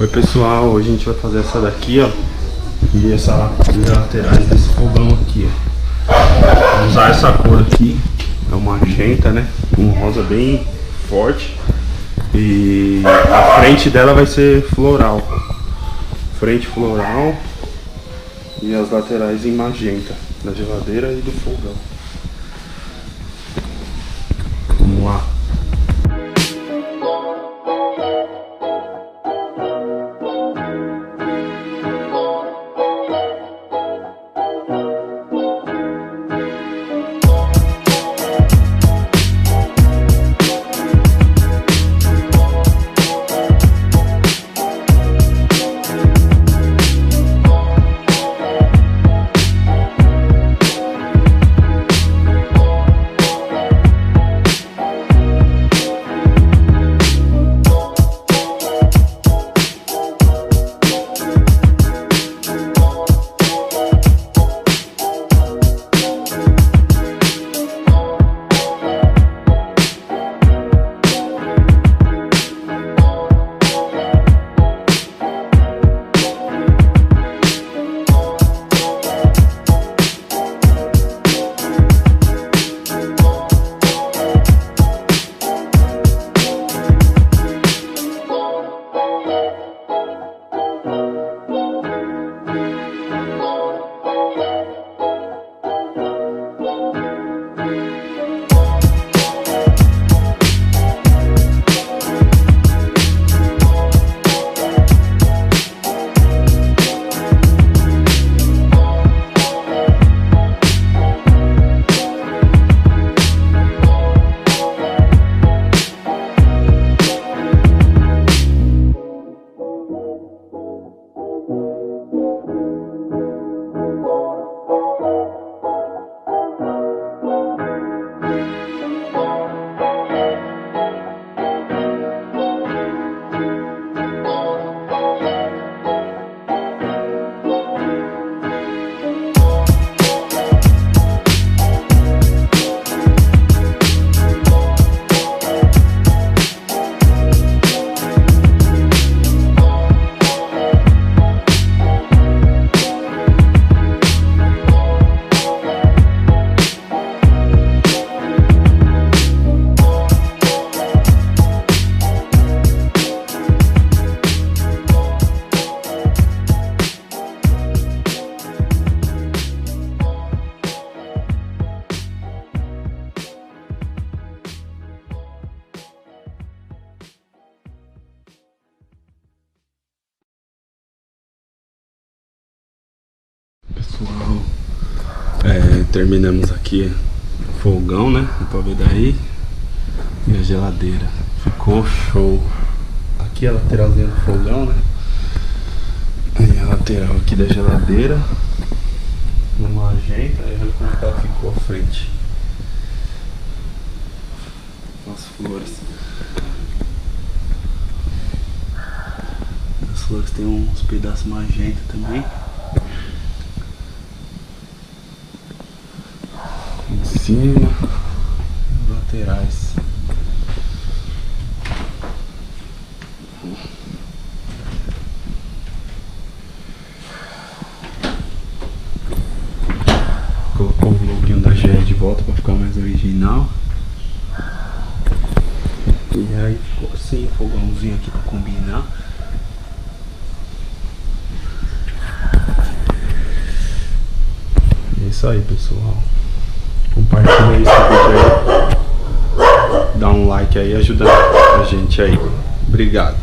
Oi pessoal, hoje a gente vai fazer essa daqui, ó. E essa laterais desse fogão aqui, ó. Vou usar essa cor aqui, é uma magenta, né? Um rosa bem forte. E a frente dela vai ser floral. Frente floral. E as laterais em magenta, da geladeira e do fogão. Vamos lá. Pessoal, terminamos aqui o fogão, né? Dá pra ver daí. E a geladeira. Ficou show. Aqui a lateralzinha do fogão, né? Aí a lateral aqui da geladeira. Uma magenta. Aí olha como que ela ficou à frente. As flores. As flores tem uns pedaços magenta também. Em cima, laterais. Colocou o loginho da GE de volta para ficar mais original. E aí ficou assim, fogãozinho aqui para combinar. É isso aí, pessoal. Compartilha esse vídeo aí, dá um like aí, ajuda a gente aí. Obrigado.